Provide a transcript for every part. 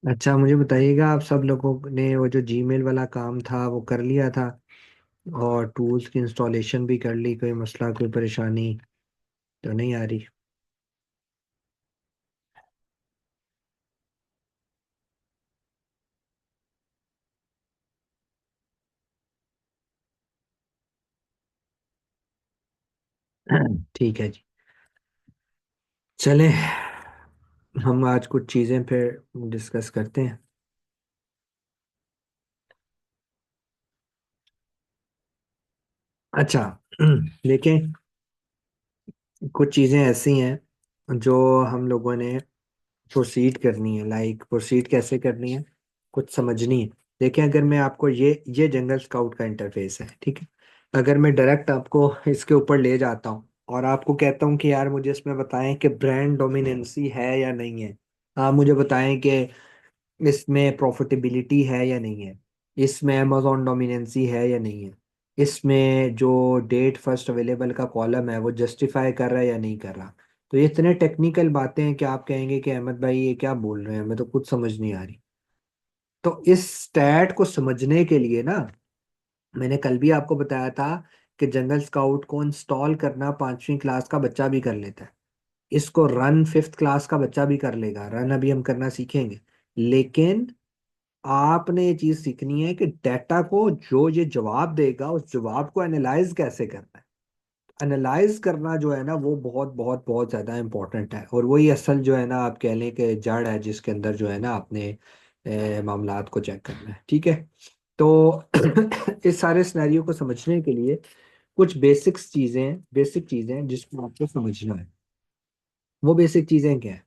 अच्छा, मुझे बताइएगा, आप सब लोगों ने वो जो जीमेल वाला काम था वो कर लिया था और टूल्स की इंस्टॉलेशन भी कर ली? कोई मसला, कोई परेशानी तो नहीं आ रही? ठीक है जी। चले, हम आज कुछ चीज़ें फिर डिस्कस करते हैं। अच्छा। देखें, कुछ चीज़ें ऐसी हैं जो हम लोगों ने प्रोसीड करनी है। लाइक प्रोसीड कैसे करनी है, कुछ समझनी है। देखें, अगर मैं आपको ये जंगल स्काउट का इंटरफेस है, ठीक है। अगर मैं डायरेक्ट आपको इसके ऊपर ले जाता हूँ और आपको कहता हूँ कि यार मुझे इसमें बताएं कि ब्रांड डोमिनेंसी है या नहीं है, आप मुझे बताएं कि इसमें प्रॉफिटेबिलिटी है या नहीं है, इसमें अमेजोन डोमिनेंसी है या नहीं है, इसमें जो डेट फर्स्ट अवेलेबल का कॉलम है वो जस्टिफाई कर रहा है या नहीं कर रहा। तो ये इतने टेक्निकल बातें हैं कि आप कहेंगे कि अहमद भाई ये क्या बोल रहे हैं, हमें तो कुछ समझ नहीं आ रही। तो इस स्टैट को समझने के लिए ना, मैंने कल भी आपको बताया था कि जंगल स्काउट को इंस्टॉल करना 5वीं क्लास का बच्चा भी कर लेता है। इसको रन 5th क्लास का बच्चा भी कर लेगा। रन अभी हम करना सीखेंगे, लेकिन आपने ये चीज सीखनी है कि डेटा को जो ये जवाब देगा उस जवाब को एनालाइज कैसे करना है। एनालाइज करना जो है ना वो बहुत बहुत बहुत ज्यादा इंपॉर्टेंट है, और वही असल जो है ना आप कह लें कि जड़ है जिसके अंदर जो है ना आपने मामलात को चेक करना है, ठीक है। तो इस सारे सिनेरियो को समझने के लिए कुछ बेसिक चीजें जिसको आपको समझना है। वो बेसिक चीजें क्या है?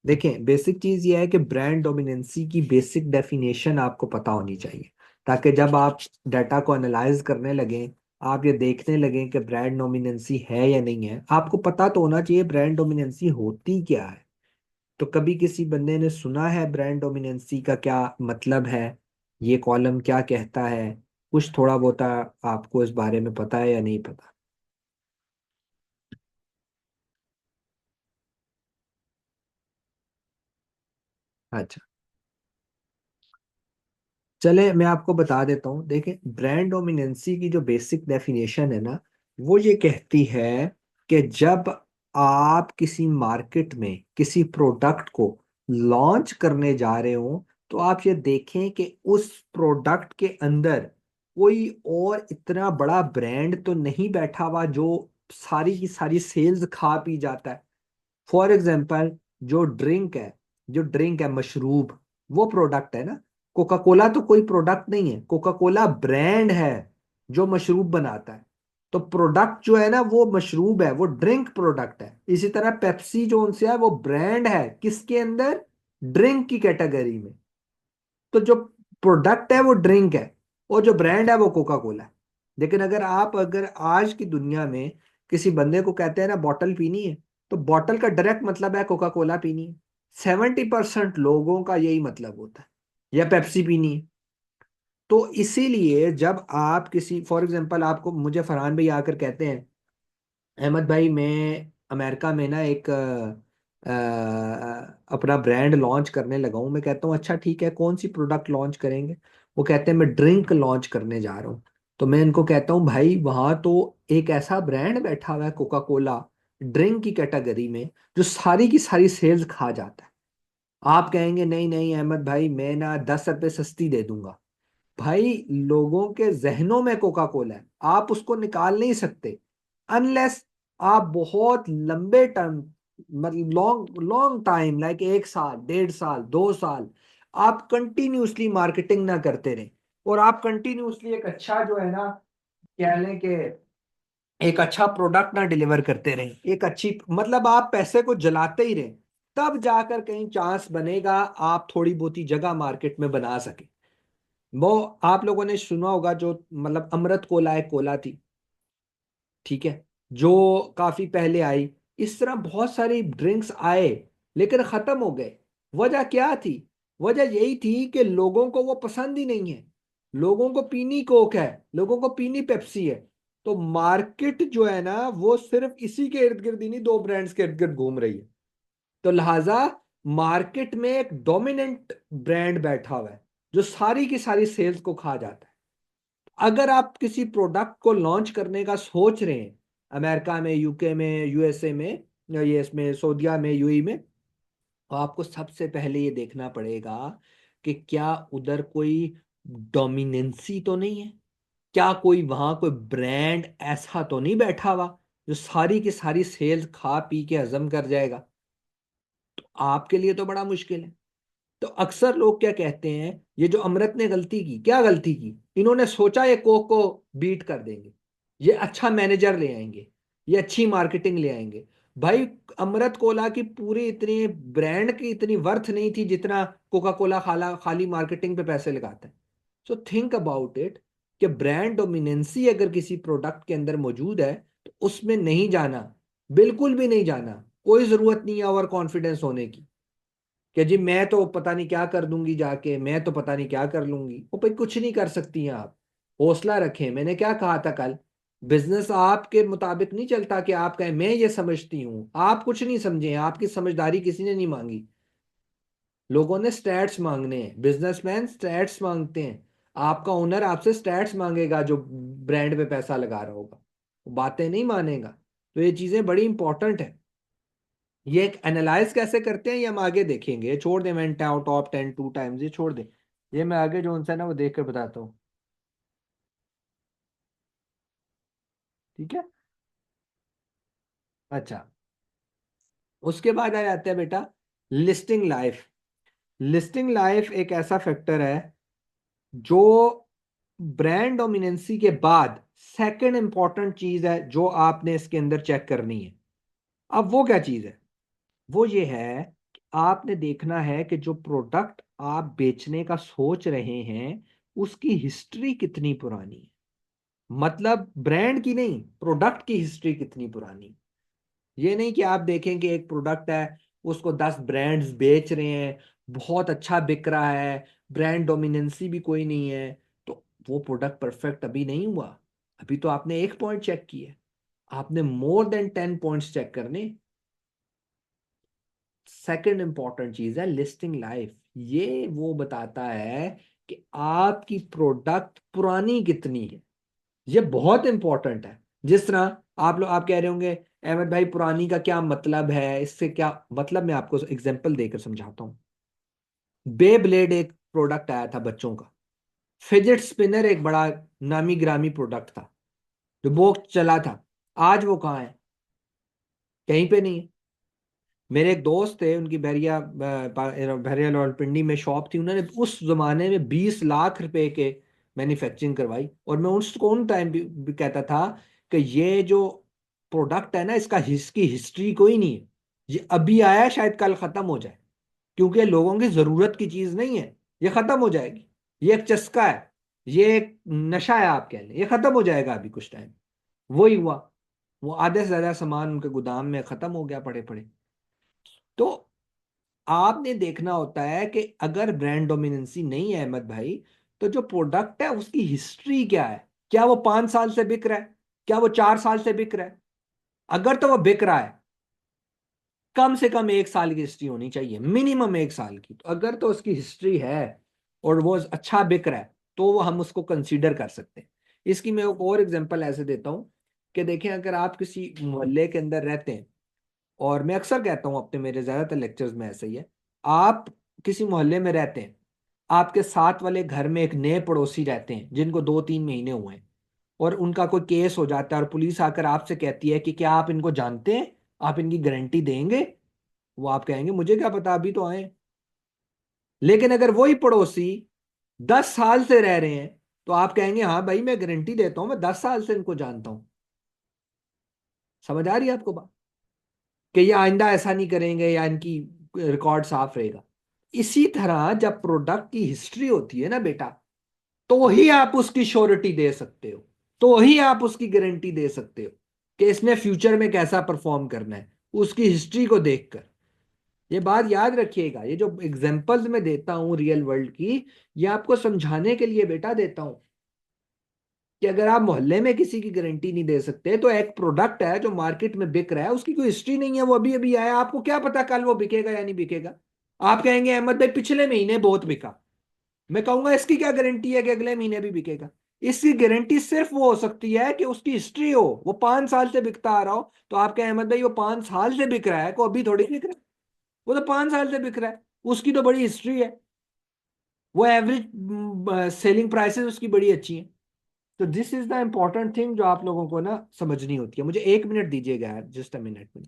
देखें, बेसिक चीज ये है कि ब्रांड डोमिनेंसी की बेसिक डेफिनेशन आपको पता होनी चाहिए, ताकि जब आप डाटा को एनालाइज करने लगें, आप ये देखने लगें कि ब्रांड डोमिनेंसी है या नहीं है, आपको पता तो होना चाहिए ब्रांड डोमिनेंसी होती क्या है। तो कभी किसी बंदे ने सुना है ब्रांड डोमिनेंसी का क्या मतलब है, ये कॉलम क्या कहता है? कुछ थोड़ा बहुत आपको इस बारे में पता है या नहीं पता? अच्छा, चले मैं आपको बता देता हूँ। देखें, ब्रांड डोमिनेंसी की जो बेसिक डेफिनेशन है ना, वो ये कहती है कि जब आप किसी मार्केट में किसी प्रोडक्ट को लॉन्च करने जा रहे हो, तो आप ये देखें कि उस प्रोडक्ट के अंदर कोई और इतना बड़ा ब्रांड तो नहीं बैठा हुआ जो सारी की सारी सेल्स खा पी जाता है। फॉर एग्जाम्पल, जो ड्रिंक है मशरूब, वो प्रोडक्ट है ना। कोका कोला तो कोई प्रोडक्ट नहीं है, कोका कोला ब्रांड है जो मशरूब बनाता है। तो प्रोडक्ट जो है ना वो मशरूब है, वो ड्रिंक प्रोडक्ट है। इसी तरह पेप्सी जो उनसे है वो ब्रांड है किसके अंदर? ड्रिंक की कैटेगरी में। तो जो प्रोडक्ट है वो ड्रिंक है और जो ब्रांड है वो कोका कोला है। लेकिन अगर आज की दुनिया में किसी बंदे को कहते हैं ना बॉटल पीनी है, तो बॉटल का डायरेक्ट मतलब है कोका कोला पीनी है। 70% लोगों का यही मतलब होता है, या पेप्सी पीनी है। तो इसीलिए जब आप किसी, फॉर एग्जांपल, आपको मुझे फरहान भाई आकर कहते हैं अहमद भाई मैं अमेरिका में ना एक अपना ब्रांड लॉन्च करने लगा हूँ। मैं कहता हूँ अच्छा ठीक है, कौन सी प्रोडक्ट लॉन्च करेंगे? वो कहते हैं मैं ड्रिंक लॉन्च करने जा रहा हूँ। तो मैं इनको कहता हूँ भाई वहाँ तो एक ऐसा ब्रांड बैठा हुआ है कोका कोला ड्रिंक की कैटेगरी में, जो सारी की सारी सेल्स खा जाता है। आप कहेंगे नहीं नहीं अहमद भाई, मैं ना 10 रुपए सस्ती दे दूंगा। भाई, लोगों के जहनों में कोका कोला है, आप उसको निकाल नहीं सकते अनलेस आप बहुत लंबे टर्म, मतलब लॉन्ग लॉन्ग टाइम, लाइक 1 साल, 1.5 साल, 2 साल, आप कंटिन्यूसली मार्केटिंग ना करते रहे, और आप कंटिन्यूसली एक अच्छा जो है ना, कह लें कि एक अच्छा प्रोडक्ट ना डिलीवर करते रहे, एक अच्छी, मतलब आप पैसे को जलाते ही रहे, तब जाकर कहीं चांस बनेगा आप थोड़ी बहुती जगह मार्केट में बना सके। वो आप लोगों ने सुना होगा जो, मतलब अमृत कोला एक कोला थी, ठीक है, जो काफी पहले आई। इस तरह बहुत सारी ड्रिंक्स आए लेकिन खत्म हो गए। वजह क्या थी? वजह यही थी कि लोगों को वो पसंद ही नहीं है। लोगों को पीनी कोक है, लोगों को पीनी पेप्सी है। तो मार्केट जो है ना वो सिर्फ इसी के इर्द गिर्द ही नहीं, 2 ब्रांड्स के इर्द गिर्द घूम रही है। तो लिहाजा मार्केट में एक डोमिनेंट ब्रांड बैठा हुआ है जो सारी की सारी सेल्स को खा जाता है। अगर आप किसी प्रोडक्ट को लॉन्च करने का सोच रहे हैं अमेरिका में, यूके में, यूएसए में, या ये इसमें सऊदीया में, यूएई में, तो आपको सबसे पहले ये देखना पड़ेगा कि क्या उधर कोई डोमिनेंसी तो नहीं है, क्या कोई वहां कोई ब्रांड ऐसा तो नहीं बैठा हुआ जो सारी की सारी सेल्स खा पी के हजम कर जाएगा। तो आपके लिए तो बड़ा मुश्किल है। तो अक्सर लोग क्या कहते हैं, ये जो अमृत ने गलती की, क्या गलती की, इन्होंने सोचा ये कोक को बीट कर देंगे, ये अच्छा मैनेजर ले आएंगे, ये अच्छी मार्केटिंग ले आएंगे। भाई अमृत कोला की पूरी इतनी ब्रांड की इतनी वर्थ नहीं थी जितना कोका कोला खाला खाली मार्केटिंग पे पैसे लगाता है। सो थिंक अबाउट इट कि ब्रांड डोमिनेंसी अगर किसी प्रोडक्ट के अंदर मौजूद है तो उसमें नहीं जाना, बिल्कुल भी नहीं जाना। कोई जरूरत नहीं है ओवर कॉन्फिडेंस होने की कि जी मैं तो पता नहीं क्या कर दूंगी जाके, मैं तो पता नहीं क्या कर लूंगी। वो भाई कुछ नहीं कर सकती हैं आप। हौसला रखें। मैंने क्या कहा था कल, बिजनेस आपके मुताबिक नहीं चलता कि आप कहें मैं ये समझती हूँ। आप कुछ नहीं समझे, आपकी समझदारी किसी ने नहीं मांगी। लोगों ने स्टैट्स मांगने हैं, बिजनेसमैन स्टैट्स मांगते हैं। आपका ओनर आपसे स्टैट्स मांगेगा जो ब्रांड पे पैसा लगा रहा होगा, वो बातें नहीं मानेगा। तो ये चीजें बड़ी इंपॉर्टेंट है। ये एक एनालाइज कैसे करते हैं ये हम आगे देखेंगे। ये छोड़ दें, मैंने टॉप 10 टू टाइम्स ये छोड़ दें। ये मैं आगे जो उनसे ना वो देख कर बताता हूँ। ठीक है। अच्छा, उसके बाद आ जाते हैं बेटा लिस्टिंग लाइफ। लिस्टिंग लाइफ एक ऐसा फैक्टर है जो ब्रांड डोमिनेंसी के बाद सेकंड इंपॉर्टेंट चीज है जो आपने इसके अंदर चेक करनी है। अब वो क्या चीज है? वो ये है कि आपने देखना है कि जो प्रोडक्ट आप बेचने का सोच रहे हैं उसकी हिस्ट्री कितनी पुरानी है। मतलब ब्रांड की नहीं, प्रोडक्ट की हिस्ट्री कितनी पुरानी है। ये नहीं कि आप देखें कि एक प्रोडक्ट है, उसको 10 ब्रांड्स बेच रहे हैं, बहुत अच्छा बिक रहा है, ब्रांड डोमिनेंसी भी कोई नहीं है, तो वो प्रोडक्ट परफेक्ट अभी नहीं हुआ। अभी तो आपने एक पॉइंट चेक किया, आपने मोर देन 10 पॉइंट्स चेक करने। सेकंड इंपॉर्टेंट चीज है लिस्टिंग लाइफ। ये वो बताता है कि आपकी प्रोडक्ट पुरानी कितनी है। ये बहुत इंपॉर्टेंट है। जिस तरह आप कह रहे होंगे अहमद भाई पुरानी का क्या मतलब है, इससे क्या मतलब, मैं आपको एग्जांपल देकर समझाता हूँ। बे ब्लेड एक प्रोडक्ट आया था बच्चों का। फिजिट स्पिनर एक बड़ा नामी ग्रामी प्रोडक्ट था जो बहुत चला था। आज वो कहाँ है? कहीं पे नहीं है। मेरे एक दोस्त थे, उनकी बहरिया रावलपिंडी में शॉप थी। उन्होंने उस जमाने में 20 लाख रुपए के मैन्युफैक्चरिंग करवाई। और मैं उसको उन टाइम भी कहता था कि ये जो प्रोडक्ट है ना इसकी हिस्ट्री कोई नहीं है। ये अभी आया है, शायद कल खत्म हो जाए, क्योंकि लोगों की जरूरत की चीज नहीं है। ये खत्म हो जाएगी। ये एक चस्का है, ये एक नशा है, आप कह लें। ये खत्म हो जाएगा अभी कुछ टाइम। वही हुआ। वो आधे से ज्यादा सामान उनके गोदाम में खत्म हो गया पड़े पड़े। तो आपने देखना होता है कि अगर ब्रांड डोमिनेंसी नहीं है अहमद भाई, तो जो प्रोडक्ट है उसकी हिस्ट्री क्या है। क्या वो 5 साल से बिक रहा है? क्या वो 4 साल से बिक रहा है? अगर तो वो बिक रहा है, कम से कम 1 साल की हिस्ट्री होनी चाहिए, मिनिमम 1 साल की। तो अगर तो उसकी हिस्ट्री है और वो अच्छा बिक रहा है तो वो हम उसको कंसीडर कर सकते हैं। इसकी मैं एक और एग्जांपल ऐसे देता हूं कि देखें, अगर आप किसी मोहल्ले के अंदर रहते हैं, और मैं अक्सर कहता हूँ अपने मेरे ज्यादातर लेक्चर्स में ऐसा ही है, आप किसी मोहल्ले में रहते हैं, आपके साथ वाले घर में एक नए पड़ोसी रहते हैं जिनको 2-3 महीने हुए हैं, और उनका कोई केस हो जाता है और पुलिस आकर आपसे कहती है कि क्या आप इनको जानते हैं, आप इनकी गारंटी देंगे? वो आप कहेंगे मुझे क्या पता, अभी तो आए। लेकिन अगर वही पड़ोसी 10 साल से रह रहे हैं तो आप कहेंगे हाँ भाई मैं गारंटी देता हूं, मैं 10 साल से इनको जानता हूं। समझ आ रही है आपको बात? कि ये आइंदा ऐसा नहीं करेंगे या इनकी रिकॉर्ड साफ रहेगा। इसी तरह जब प्रोडक्ट की हिस्ट्री होती है ना बेटा, तो ही आप उसकी श्योरिटी दे सकते हो, तो ही आप उसकी गारंटी दे सकते हो कि इसने फ्यूचर में कैसा परफॉर्म करना है, उसकी हिस्ट्री को देखकर। ये बात याद रखिएगा। ये जो एग्जांपल्स मैं देता हूं रियल वर्ल्ड की, ये आपको समझाने के लिए बेटा देता हूं कि अगर आप मोहल्ले में किसी की गारंटी नहीं दे सकते, तो एक प्रोडक्ट है जो मार्केट में बिक रहा है, उसकी कोई हिस्ट्री नहीं है, वो अभी अभी आया, आपको क्या पता कल वो बिकेगा या नहीं बिकेगा। आप कहेंगे अहमद भाई पिछले महीने बहुत बिका। मैं कहूंगा इसकी क्या गारंटी है कि अगले महीने भी बिकेगा? इसकी गारंटी सिर्फ वो हो सकती है कि उसकी हिस्ट्री हो, वो 5 साल से बिकता आ रहा हो। तो आप कहें अहमद भाई वो 5 साल से बिक रहा है, को अभी थोड़ी बिक रहा है। वो तो 5 साल से बिक रहा है, उसकी तो बड़ी हिस्ट्री है। वो एवरेज सेलिंग प्राइसेस उसकी बड़ी अच्छी हैं। तो this is the important thing जो आप लोगों को ना समझनी होती है। मुझे 1 मिनट दीजिएगा यार, जस्ट अ मिनट में।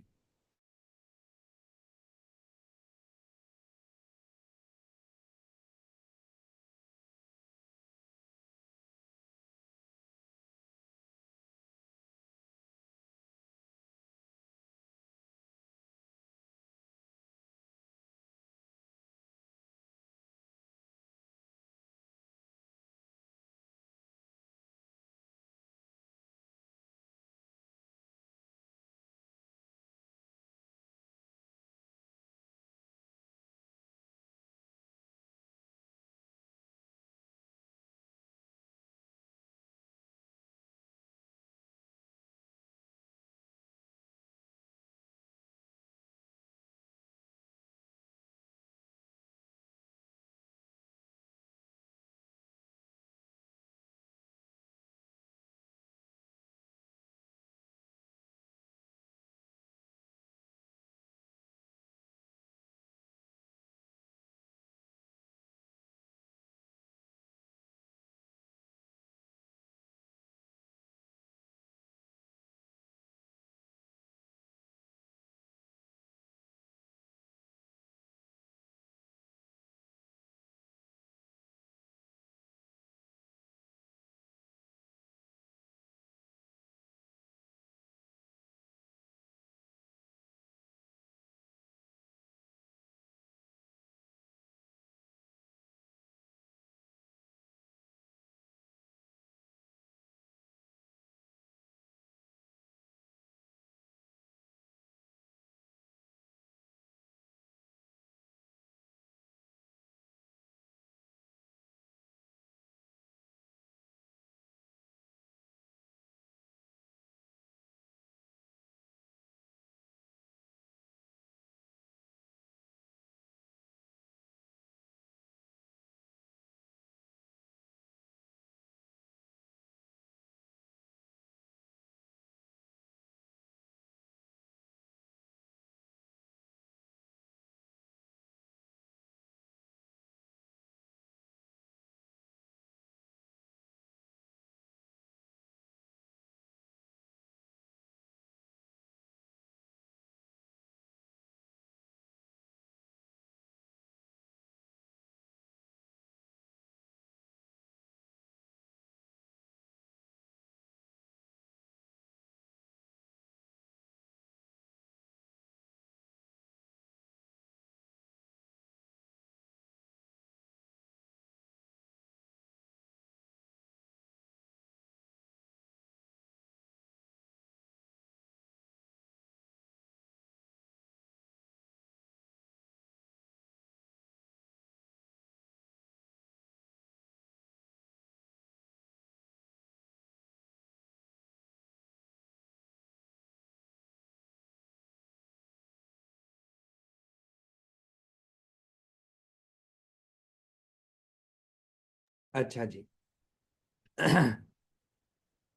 अच्छा जी।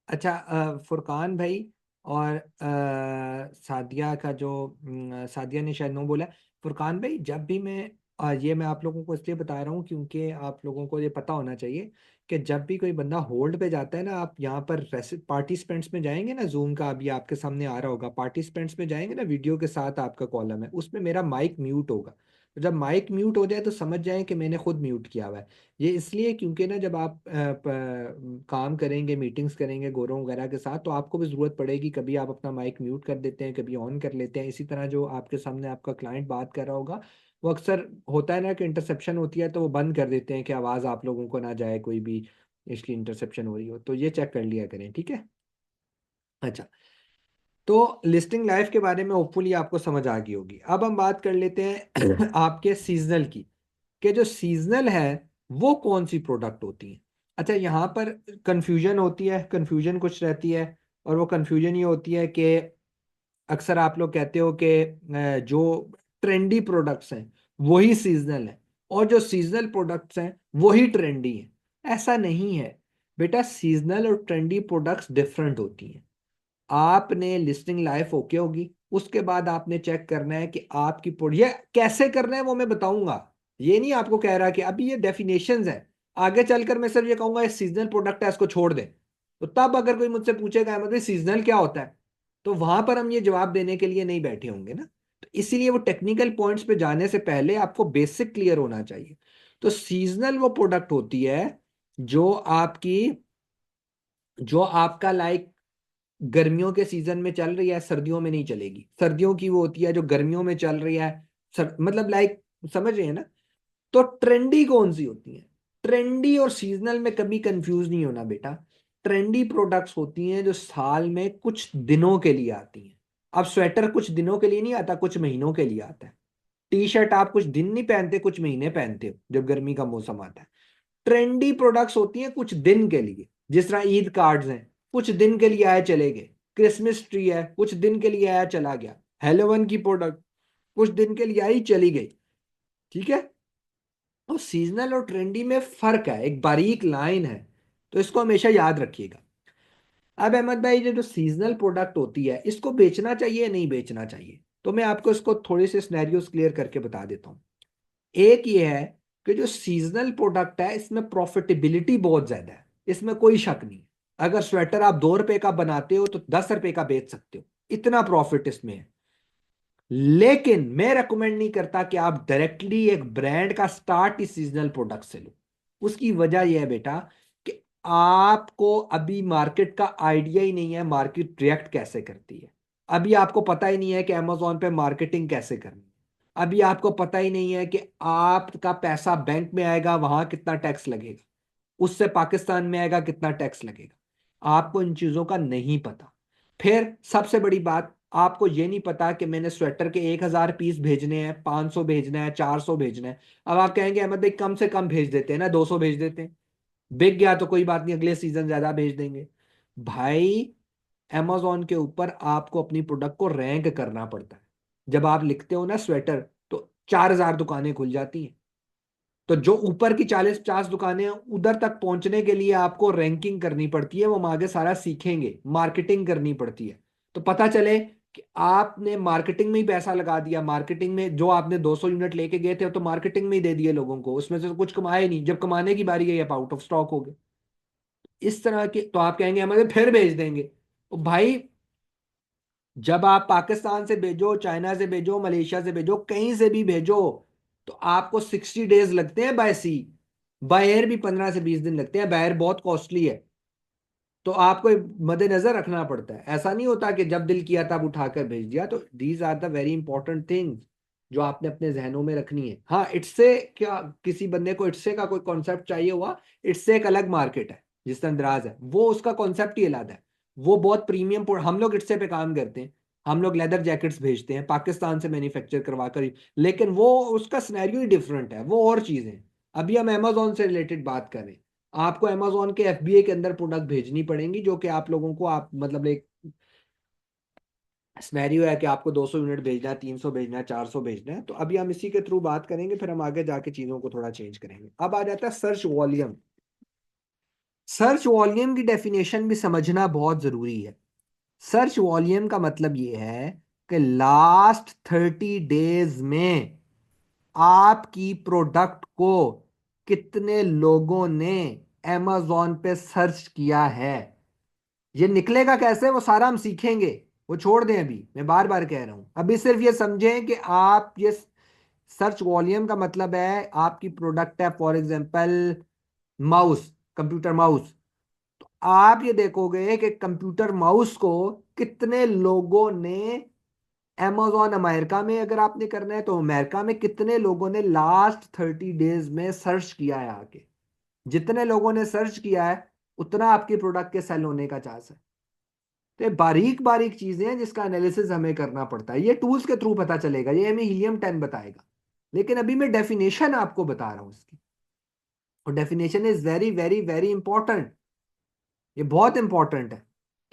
अच्छा, फुरकान भाई और सादिया का जो सादिया ने शायद नो बोला। फुरकान भाई, जब भी मैं ये मैं आप लोगों को इसलिए बता रहा हूँ क्योंकि आप लोगों को ये पता होना चाहिए कि जब भी कोई बंदा होल्ड पे जाता है ना, आप यहाँ पर पार्टिसिपेंट्स में जाएंगे ना, जूम का अभी आपके सामने आ रहा होगा, पार्टिसिपेंट्स में जाएंगे ना, वीडियो के साथ आपका कॉलम है, उसमें मेरा माइक म्यूट होगा। तो जब माइक म्यूट हो जाए तो समझ जाएं कि मैंने खुद म्यूट किया हुआ है। ये इसलिए क्योंकि ना जब आप काम करेंगे, मीटिंग्स करेंगे गोरों वगैरह के साथ, तो आपको भी ज़रूरत पड़ेगी, कभी आप अपना माइक म्यूट कर देते हैं, कभी ऑन कर लेते हैं। इसी तरह जो आपके सामने आपका क्लाइंट बात कर रहा होगा, वो अक्सर होता है ना कि इंटरसेप्शन होती है तो वो बंद कर देते हैं कि आवाज़ आप लोगों को ना जाए कोई भी, इसकी इंटरसेप्शन हो रही हो, तो ये चेक कर लिया करें, ठीक है। अच्छा, तो लिस्टिंग लाइफ के बारे में होपफुली आपको समझ आ गई होगी। अब हम बात कर लेते हैं आपके सीजनल की, कि जो सीजनल है वो कौन सी प्रोडक्ट होती है। अच्छा, यहाँ पर कंफ्यूजन होती है, कंफ्यूजन कुछ रहती है। और वो कंफ्यूजन ये होती है कि अक्सर आप लोग कहते हो कि जो ट्रेंडी प्रोडक्ट्स हैं वही सीजनल है, और जो सीजनल प्रोडक्ट्स हैं वही ट्रेंडी है। ऐसा नहीं है बेटा, सीजनल और ट्रेंडी प्रोडक्ट्स डिफरेंट होती हैं। आपने लिस्टिंग लाइफ ओके होगी, उसके बाद आपने चेक करना है कि आपकी ये कैसे करना है वो मैं बताऊंगा। ये नहीं आपको कह रहा कि अभी ये डेफिनेशंस है, आगे चलकर मैं सिर्फ ये कहूंगा ये सीजनल प्रोडक्ट है इसको छोड़ दे। तो तब अगर कोई मुझसे पूछेगा मतलब सीजनल क्या होता है, तो वहां पर हम ये जवाब देने के लिए नहीं बैठे होंगे ना। तो इसीलिए वो टेक्निकल पॉइंट्स पे जाने से पहले आपको बेसिक क्लियर होना चाहिए। तो सीजनल वो प्रोडक्ट होती है जो आपकी, जो आपका लाइक गर्मियों के सीजन में चल रही है, सर्दियों में नहीं चलेगी। सर्दियों की वो होती है जो गर्मियों में चल रही है, मतलब लाइक, समझ रहे हैं ना। तो ट्रेंडी कौन सी होती है? ट्रेंडी और सीजनल में कभी कंफ्यूज नहीं होना बेटा। ट्रेंडी प्रोडक्ट्स होती हैं जो साल में कुछ दिनों के लिए आती हैं। अब स्वेटर कुछ दिनों के लिए नहीं आता, कुछ महीनों के लिए आता है। टी शर्ट आप कुछ दिन नहीं पहनते, कुछ महीने पहनते हो जब गर्मी का मौसम आता है। ट्रेंडी प्रोडक्ट्स होती हैं कुछ दिन के लिए, जिस तरह ईद कार्ड्स हैं, कुछ दिन के लिए आए चले गए। क्रिसमस ट्री है, कुछ दिन के लिए आया चला गया। हेलोवन की प्रोडक्ट कुछ दिन के लिए आई चली गई। ठीक है। और सीजनल और ट्रेंडी में फर्क है, एक बारीक लाइन है। तो इसको हमेशा याद रखिएगा। अब अहमद भाई, ये जो सीजनल प्रोडक्ट होती है इसको बेचना चाहिए या नहीं बेचना चाहिए, तो मैं आपको इसको थोड़े से सिनेरियोस क्लियर करके बता देता हूँ। एक ये है कि जो सीजनल प्रोडक्ट है इसमें प्रॉफिटेबिलिटी बहुत ज्यादा है, इसमें कोई शक नहीं। अगर स्वेटर आप 2 रुपए का बनाते हो तो 10 रुपए का बेच सकते हो, इतना प्रॉफिट इसमें है। लेकिन मैं रेकमेंड नहीं करता कि आप डायरेक्टली एक ब्रांड का स्टार्ट इस सीजनल प्रोडक्ट से लो। उसकी वजह यह है बेटा कि आपको अभी मार्केट का आइडिया ही नहीं है, मार्केट रिएक्ट कैसे करती है। अभी आपको पता ही नहीं है कि अमेजोन पे मार्केटिंग कैसे करनी है। अभी आपको पता ही नहीं है कि आपका पैसा बैंक में आएगा वहां कितना टैक्स लगेगा, उससे पाकिस्तान में आएगा कितना टैक्स लगेगा। आपको इन चीजों का नहीं पता। फिर सबसे बड़ी बात, आपको ये नहीं पता कि मैंने स्वेटर के 1,000 पीस भेजने हैं, 500 भेजना है, 400 भेजना है। अब आप कहेंगे अहमद भाई कम से कम भेज देते हैं ना, 200 भेज देते हैं, बिक गया तो कोई बात नहीं, अगले सीजन ज्यादा भेज देंगे। भाई amazon के ऊपर आपको अपनी प्रोडक्ट को रैंक करना पड़ता है। जब आप लिखते हो ना स्वेटर, तो 4,000 दुकानें खुल जाती हैं। तो जो ऊपर की 40-50 दुकानें हैं उधर तक पहुंचने के लिए आपको रैंकिंग करनी पड़ती है, वो हम आगे सारा सीखेंगे, मार्केटिंग करनी पड़ती है। तो पता चले कि आपने मार्केटिंग में ही पैसा लगा दिया, मार्केटिंग में जो आपने 200 यूनिट लेके गए थे तो मार्केटिंग में ही दे दिए लोगों को, उसमें से तो कुछ कमाए नहीं, जब कमाने की बारी गई आप आउट ऑफ स्टॉक हो गए। इस तरह के तो आप कहेंगे हमें फिर भेज देंगे। तो भाई जब आप पाकिस्तान से भेजो, चाइना से भेजो, मलेशिया से भेजो, कहीं से भी भेजो, तो आपको 60 डेज लगते हैं बाय सी। बाय एयर भी 15 से 20 दिन लगते हैं, बाय एयर बहुत कॉस्टली है। तो आपको मद्देनजर रखना पड़ता है, ऐसा नहीं होता कि जब दिल किया तब उठाकर भेज दिया। तो these are the very important things जो आपने अपने जहनों में रखनी है। हाँ, इट्से क्या, किसी बंदे को इट्से का कोई कॉन्सेप्ट चाहिए हुआ, इट्से एक अलग मार्केट है। जिस तरह दराज है वो उसका कॉन्सेप्ट ही अलग है। वो बहुत प्रीमियम, हम लोग इट्से पे काम करते हैं, हम लोग लेदर जैकेट्स भेजते हैं पाकिस्तान से मैन्युफैक्चर करवा कर, लेकिन वो उसका सिनेरियो ही डिफरेंट है, वो और चीजें। अभी हम अमेजोन से रिलेटेड बात करें, आपको अमेजोन के एफबीए के अंदर प्रोडक्ट भेजनी पड़ेंगी, जो कि आप लोगों को, आप मतलब एक सिनेरियो है कि आपको 200 यूनिट भेजना है, 300 भेजना है, 400 भेजना है। तो अभी हम इसी के थ्रू बात करेंगे, फिर हम आगे जाके चीजों को थोड़ा चेंज करेंगे। अब आ जाता है सर्च वॉल्यूम। सर्च वॉल्यूम की डेफिनेशन भी समझना बहुत जरूरी है। सर्च वॉल्यूम का मतलब ये है कि लास्ट 30 डेज में आपकी प्रोडक्ट को कितने लोगों ने amazon पे सर्च किया है। ये निकलेगा कैसे वो सारा हम सीखेंगे, वो छोड़ दें, अभी मैं बार बार कह रहा हूं। अभी सिर्फ ये समझें कि आप ये सर्च वॉल्यूम का मतलब है आपकी प्रोडक्ट है for example mouse, computer mouse. तो आप ये देखोगे कि कंप्यूटर माउस को कितने लोगों ने, amazon अमेरिका में अगर आपने करना है तो अमेरिका में कितने लोगों ने लास्ट 30 डेज में सर्च किया है आके। जितने लोगों ने सर्च किया है उतना आपके प्रोडक्ट के सेल होने का चांस है। तो ये बारीक बारीक चीजें हैं जिसका एनालिसिस हमें करना पड़ता है, ये टूल्स के थ्रू पता चलेगा, ये हमें हीलियम 10 बताएगा। लेकिन अभी मैं डेफिनेशन आपको बता रहा हूं इसकी, और definition is very very very important. ये बहुत इंपॉर्टेंट है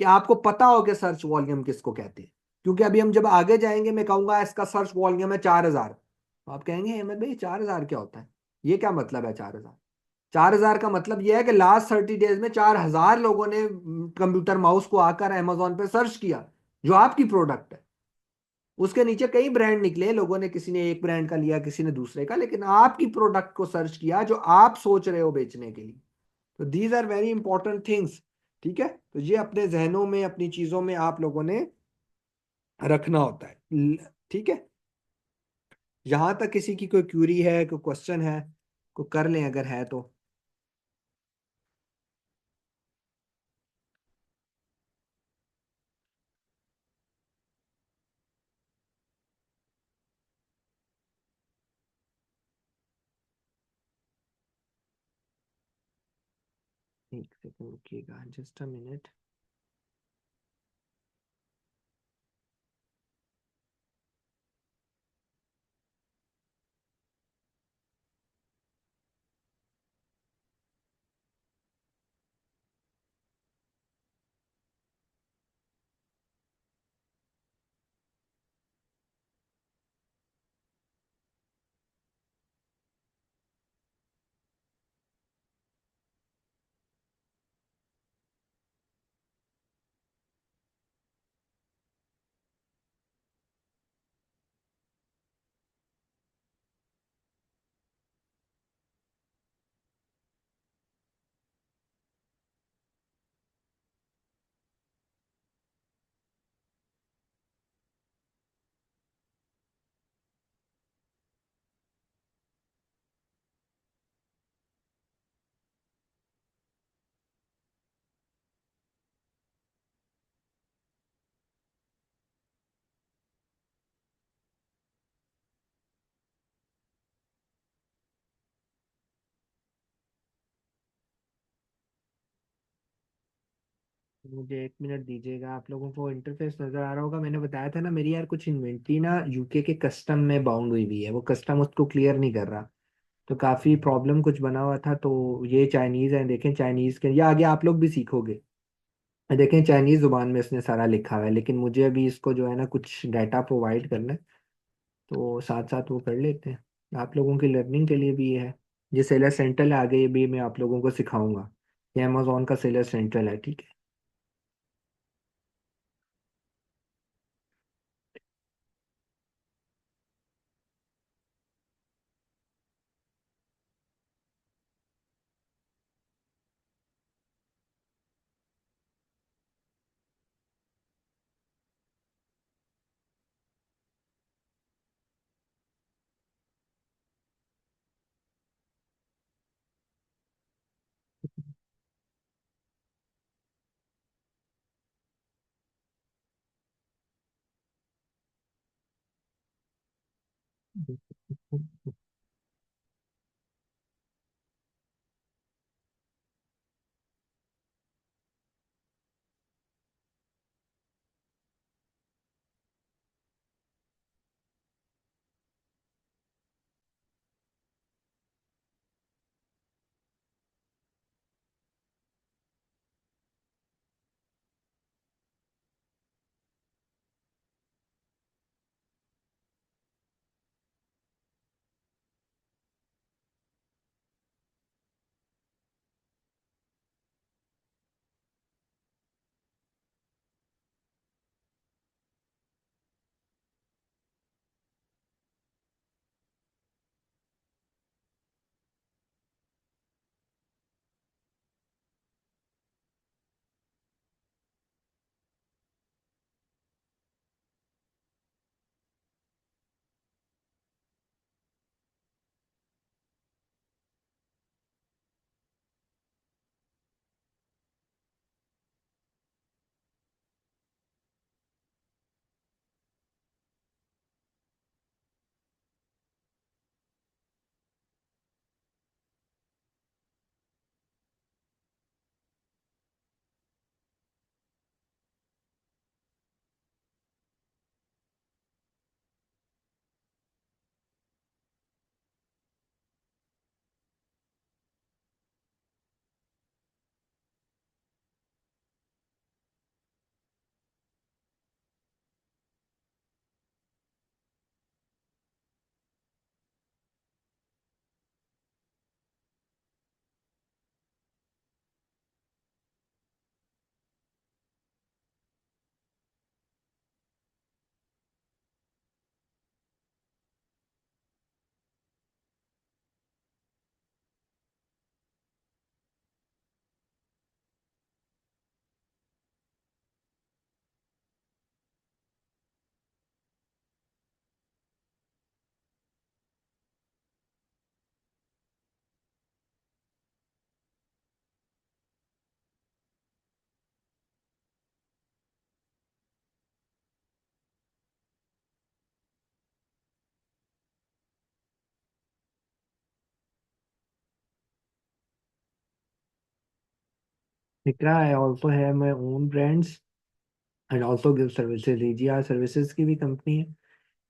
कि आपको पता हो कि सर्च वॉल्यूम किसको कहते हैं। क्योंकि अभी हम जब आगे जाएंगे मैं कहूंगा इसका सर्च वॉल्यूम है 4,000, आप कहेंगे अहमद भाई 4,000 क्या होता है, ये क्या मतलब है 4,000? 4,000 का मतलब यह है कि लास्ट 30 डेज में 4,000 लोगों ने कंप्यूटर माउस को आकर अमेजोन पे सर्च किया, जो आपकी प्रोडक्ट है। उसके नीचे कई ब्रांड निकले, लोगों ने किसी ने एक ब्रांड का लिया, किसी ने दूसरे का, लेकिन आपकी प्रोडक्ट को सर्च किया जो आप सोच रहे हो बेचने के लिए। तो these are very important things. ठीक है, तो ये अपने जहनों में, अपनी चीजों में आप लोगों ने रखना होता है। ठीक है, यहां तक किसी की कोई क्यूरी है, कोई क्वेश्चन है, को कर लें अगर है तो। एक सेकंड रुकिएगा, जस्ट अ मिनट। मुझे एक मिनट दीजिएगा। आप लोगों को इंटरफेस नजर आ रहा होगा, मैंने बताया था ना मेरी यार कुछ इन्वेंटरी ना यूके के कस्टम में बाउंड हुई हुई है, वो कस्टम उसको क्लियर नहीं कर रहा। तो काफी प्रॉब्लम कुछ बना हुआ था। तो ये चाइनीज है, देखें चाइनीज के, या आगे आप लोग भी सीखोगे। देखें चाइनीज जुबान में इसने सारा लिखा हुआ है, लेकिन मुझे अभी इसको जो है ना कुछ डाटा प्रोवाइड करना है, तो साथ साथ वो कर लेते हैं। आप लोगों की लर्निंग के लिए भी ये है। ये सेलर सेंट्रल है, आगे ये भी मैं आप लोगों को सिखाऊंगा। ये अमेजोन का सेलर सेंट्रल है, ठीक है। इकरा आई ऑल्सो है my own brands and also give services. AGR services की भी कंपनी है,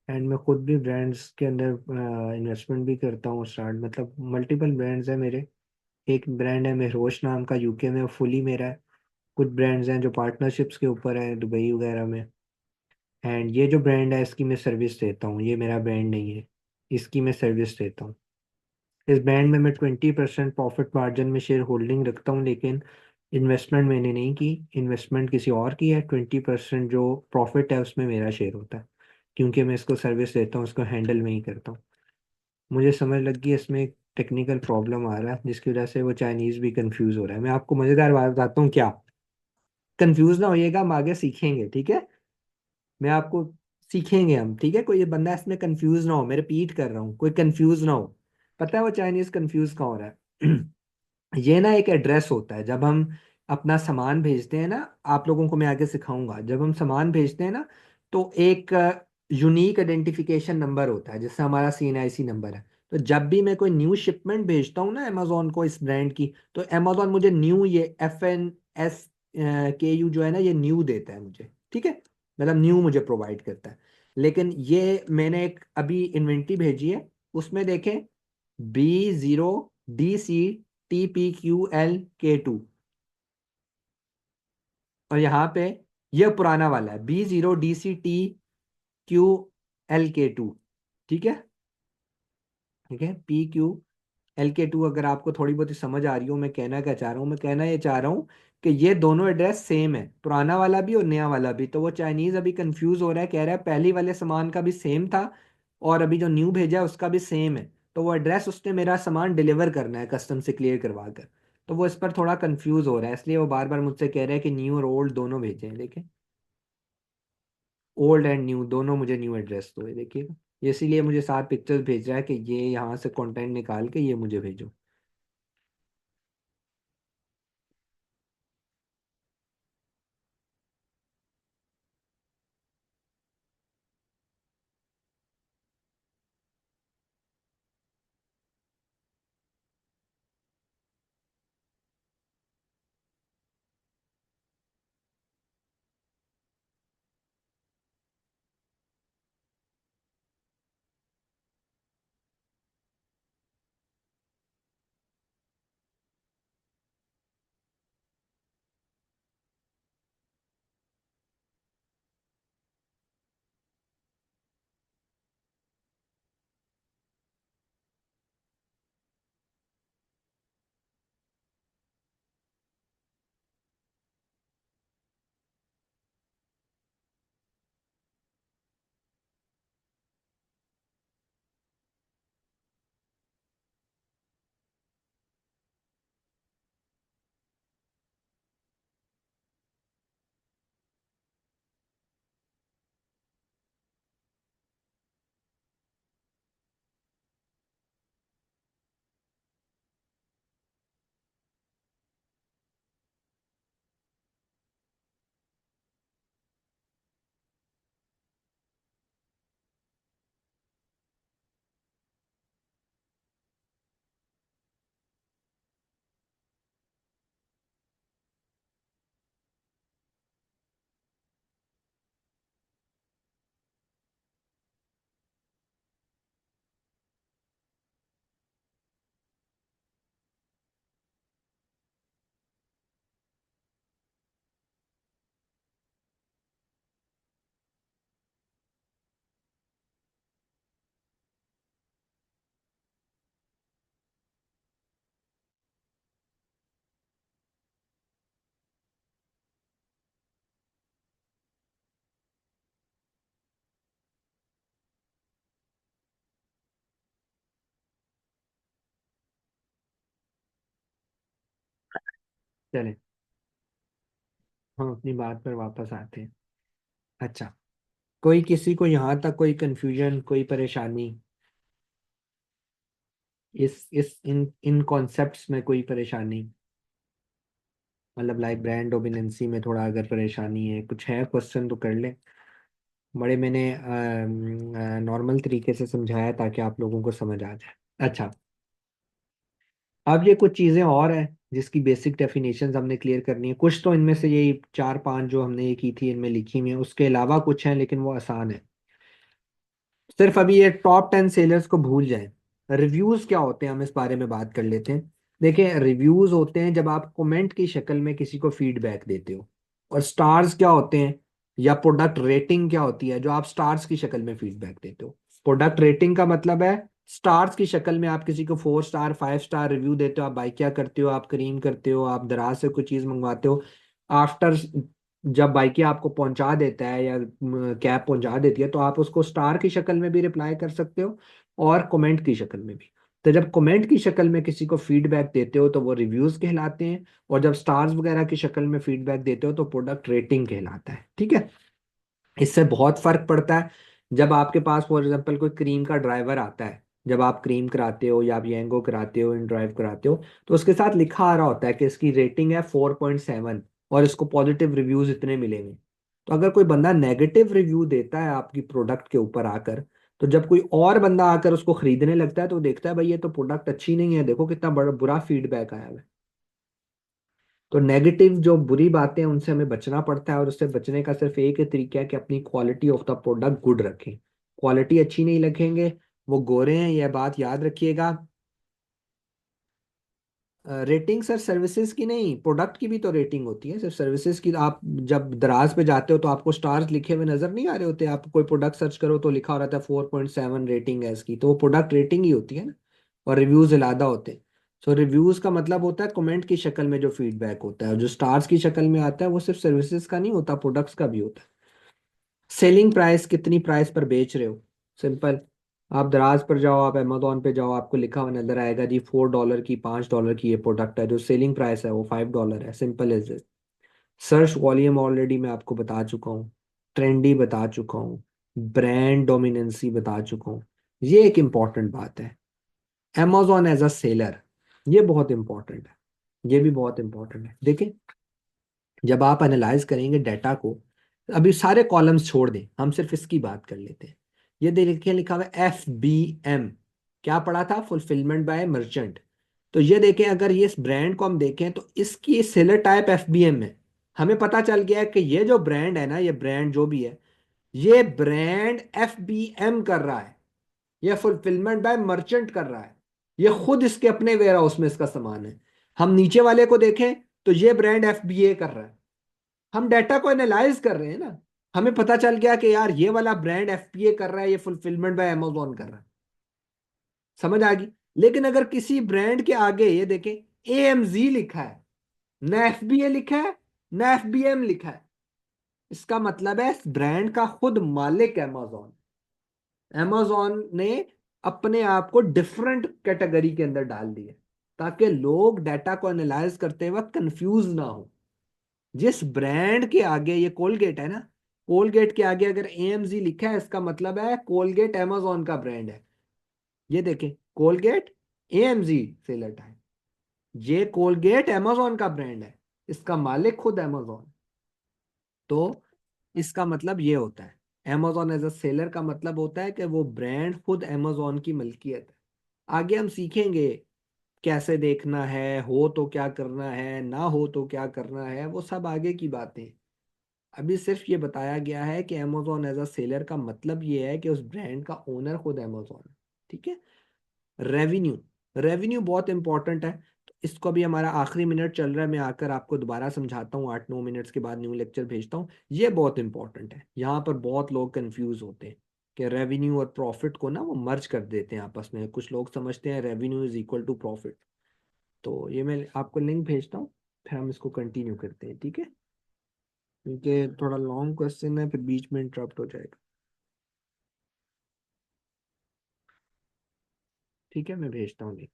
एंड मैं खुद भी ब्रांड्स के अंदर इन्वेस्टमेंट भी करता हूँ स्टार्ट, मतलब मल्टीपल ब्रांड्स हैं मेरे। एक ब्रांड है मेहरोश नाम का, UK में, फुली मेरा है। कुछ ब्रांड्स हैं जो पार्टनरशिप्स के ऊपर है दुबई वगैरह में। एंड ये जो ब्रांड है इसकी मैं सर्विस देता हूँ, ये मेरा ब्रांड नहीं है, इसकी मैं सर्विस देता हूँ। इस ब्रांड में मैं 20% प्रॉफिट मार्जिन में शेयर होल्डिंग रखता हूँ, लेकिन इन्वेस्टमेंट मैंने नहीं की, इन्वेस्टमेंट किसी और की है। 20% जो प्रॉफिट है उसमें मेरा शेयर होता है, क्योंकि मैं इसको सर्विस देता हूँ, उसको हैंडल में ही करता हूँ। मुझे समझ लग गई इसमें एक टेक्निकल प्रॉब्लम आ रहा है जिसकी वजह से वो चाइनीज़ भी कंफ्यूज हो रहा है। मैं आपको मज़ेदार बात बताता हूँ क्या, कंफ्यूज ना होइएगा, हम आगे सीखेंगे, ठीक है। मैं आपको सीखेंगे हम, ठीक है। कोई ये बंदा इसमें कंफ्यूज ना हो, मैं रिपीट कर रहा हूँ, कोई कंफ्यूज ना हो। पता है वो चाइनीज़ कंफ्यूज कहाँ हो रहा है? ये ना एक एड्रेस होता है, जब हम अपना सामान भेजते हैं ना, आप लोगों को मैं आगे सिखाऊंगा, जब हम सामान भेजते हैं ना, तो एक यूनिक आइडेंटिफिकेशन नंबर होता है, जैसे हमारा CNIC नंबर है। तो जब भी मैं कोई न्यू शिपमेंट भेजता हूँ ना अमेजोन को, इस ब्रांड की, तो अमेजोन मुझे न्यू, ये FNSKU जो है ना, ये न्यू देता है मुझे, ठीक है। मतलब न्यू मुझे प्रोवाइड करता है। लेकिन ये मैंने एक अभी इन्वेंट्री भेजी है, उसमें देखें, B0DCTPQLK2, और यहाँ पे ये पुराना वाला है, B0DCTQLK2, ठीक है। ठीक है, PQLK2। अगर आपको थोड़ी बहुत समझ आ रही हो मैं कहना क्या चाह रहा हूँ, मैं कहना ये चाह रहा हूँ कि ये दोनों एड्रेस सेम है, पुराना वाला भी और नया वाला भी। तो वो चाइनीज अभी कंफ्यूज हो रहा है, कह रहा है पहली वाले सामान का भी सेम था और अभी जो न्यू भेजा है उसका भी सेम है। तो वो एड्रेस उसने मेरा सामान डिलीवर करना है कस्टम से क्लियर करवा कर, तो वो इस पर थोड़ा कंफ्यूज हो रहा है, इसलिए वो बार बार मुझसे कह रहा है कि न्यू और ओल्ड दोनों भेजे हैं। देखिए, ओल्ड एंड न्यू दोनों मुझे न्यू एड्रेस दो, ये देखिएगा। ये इसीलिए मुझे 7 पिक्चर्स भेज रहा है कि ये यहाँ से कंटेंट निकाल के ये मुझे भेजो। चले, हम अपनी बात पर वापस आते हैं। अच्छा, कोई किसी को यहाँ तक कोई कंफ्यूजन, कोई परेशानी, इस इन इन कॉन्सेप्ट्स में कोई परेशानी, मतलब लाइक ब्रांड डोमिनेंसी में थोड़ा अगर परेशानी है, कुछ है क्वेश्चन तो कर ले। बड़े मैंने नॉर्मल तरीके से समझाया ताकि आप लोगों को समझ आ जाए। अच्छा, अब ये कुछ चीजें और हैं जिसकी बेसिक डेफिनेशंस हमने क्लियर करनी है। कुछ तो इनमें से ये चार पांच जो हमने ये की थी इनमें लिखी हुई है, उसके अलावा कुछ हैं लेकिन वो आसान है। सिर्फ अभी ये टॉप 10 सेलर्स को भूल जाएं। रिव्यूज क्या होते हैं हम इस बारे में बात कर लेते हैं। देखिए, रिव्यूज होते हैं जब आप कमेंट की शक्ल में किसी को फीडबैक देते हो। और स्टार्स क्या होते हैं, या प्रोडक्ट रेटिंग क्या होती है जो आप स्टार्स की शक्ल में फीडबैक देते हो। प्रोडक्ट रेटिंग का मतलब है स्टार्स की शक्ल में आप किसी को 4 स्टार 5 स्टार रिव्यू देते हो। आप बाइक क्या करते हो, आप क्रीम करते हो, आप दराज से कोई चीज मंगवाते हो। आफ्टर जब बाइकिया आपको पहुंचा देता है या कैब पहुंचा देती है तो आप उसको स्टार की शक्ल में भी रिप्लाई कर सकते हो और कमेंट की शक्ल में भी। तो जब कमेंट की शक्ल में किसी को फीडबैक देते हो तो वो रिव्यूज कहलाते हैं। और जब स्टार्स वगैरह की शक्ल में फीडबैक देते हो तो प्रोडक्ट रेटिंग कहलाता है। ठीक है। इससे बहुत फर्क पड़ता है। जब आपके पास फॉर एग्जांपल कोई क्रीम का ड्राइवर आता है, जब आप क्रीम कराते हो या आप येंगो कराते हो, इन ड्राइव कराते हो, तो उसके साथ लिखा आ रहा होता है कि इसकी रेटिंग है 4.7 और इसको पॉजिटिव रिव्यूज इतने मिलेंगे। तो अगर कोई बंदा नेगेटिव रिव्यू देता है आपकी प्रोडक्ट के ऊपर आकर, तो जब कोई और बंदा आकर उसको खरीदने लगता है तो देखता है भाई ये तो प्रोडक्ट अच्छी नहीं है, देखो कितना बड़ा बुरा फीडबैक आया हुआ है। तो नेगेटिव जो बुरी बातें हैं उनसे हमें बचना पड़ता है, और उससे बचने का सिर्फ एक ही तरीका है कि अपनी quality of the product good रखें। क्वालिटी अच्छी नहीं रखेंगे, वो गोरे हैं यह बात याद रखिएगा। रेटिंग सर सर्विसेज की नहीं, प्रोडक्ट की भी तो रेटिंग होती है। सिर्फ सर्विसेज की आप जब दराज पे जाते हो तो आपको स्टार्स लिखे हुए नजर नहीं आ रहे होते। आप कोई प्रोडक्ट सर्च करो तो लिखा हो रहता है 4.7 रेटिंग है इसकी, तो वो प्रोडक्ट रेटिंग ही होती है ना। और रिव्यूज इलादा होते हैं। सो रिव्यूज का मतलब होता है कमेंट की शक्ल में जो फीडबैक होता है, और जो स्टार्स की शक्ल में आता है वो सिर्फ सर्विसेज का नहीं होता, प्रोडक्ट्स का भी होता है। सेलिंग प्राइस, कितनी प्राइस पर बेच रहे हो। सिंपल। आप दराज पर जाओ, आप अमेजोन पे जाओ, आपको लिखा हुआ नजर आएगा जी $4 की, $5 की ये प्रोडक्ट है। जो सेलिंग प्राइस है वो $5 है। Simple is this. Search volume already मैं आपको बता चुका हूँ। ट्रेंडी बता चुका हूँ। ब्रांड डोमिनेंसी बता चुका हूँ। ये एक इंपॉर्टेंट बात है। Amazon एज अ सेलर, ये बहुत इंपॉर्टेंट है। ये भी बहुत इंपॉर्टेंट है। देखिए, जब आप एनालाइज करेंगे डाटा को, अभी सारे कॉलम्स छोड़ दें, हम सिर्फ इसकी बात कर लेते हैं। ये देखिए लिखा हुआ है FBM। क्या पढ़ा था, फुलफिलमेंट बाय मर्चेंट। तो ये देखें, अगर ये इस ब्रांड को हम देखें तो इसकी सेलर टाइप FBM है। हमें पता चल गया है कि ये जो ब्रांड है ना, ये ब्रांड जो भी है, ये ब्रांड FBM कर रहा है। ये फुलफिलमेंट बाय मर्चेंट कर रहा है। ये खुद इसके अपने वेयर हाउस में इसका सामान है। हम नीचे वाले को देखें तो ये ब्रांड FBA कर रहा है। हम डाटा को एनालाइज कर रहे हैं ना। हमें पता चल गया कि यार ये वाला ब्रांड FBA कर रहा है, ये फुलफिलमेंट बाय अमेजोन कर रहा है। समझ आ गई। लेकिन अगर किसी ब्रांड के आगे ये देखें AMZ लिखा है, ना FBA लिखा है, ना FBM लिखा है, इसका मतलब है इस ब्रांड का खुद मालिक अमेजोन। अमेजोन ने अपने आप को डिफरेंट कैटेगरी के अंदर डाल दिया ताकि लोग डाटा को एनालाइज करते वक्त कंफ्यूज ना हो। जिस ब्रांड के आगे, ये कोलगेट है ना, कोलगेट के आगे अगर AMZ लिखा है इसका मतलब है कोलगेट अमेजोन का ब्रांड है। ये देखें, कोलगेट AMZ से लटा है। ये कोलगेट अमेजोन का ब्रांड है, इसका मालिक खुद अमेजोन। तो इसका मतलब ये होता है, अमेजोन एज अ सेलर का मतलब होता है कि वो ब्रांड खुद अमेजोन की मलकियत है। आगे हम सीखेंगे कैसे देखना है, हो तो क्या करना है, ना हो तो क्या करना है, वो सब आगे की बातें। अभी सिर्फ ये बताया गया है कि अमेजोन एज अ सेलर का मतलब ये है कि उस ब्रांड का ओनर खुद अमेजोन है। ठीक है। रेवेन्यू, रेवेन्यू बहुत इंपॉर्टेंट है। तो इसको भी हमारा आखिरी मिनट चल रहा है, मैं आकर आपको दोबारा समझाता हूँ, 8-9 मिनट्स के बाद न्यू लेक्चर भेजता हूँ। ये बहुत इंपॉर्टेंट है। यहाँ पर बहुत लोग कंफ्यूज होते हैं कि रेवेन्यू और प्रॉफिट को ना वो मर्ज कर देते हैं आपस में। कुछ लोग समझते हैं revenue is equal to profit. तो ये मैं आपको लिंक भेजता हूँ, फिर हम इसको कंटिन्यू करते हैं। ठीक है, क्योंकि थोड़ा लॉन्ग क्वेश्चन है, फिर बीच में इंटरप्ट हो जाएगा। ठीक है, मैं भेजता हूँ लिंक।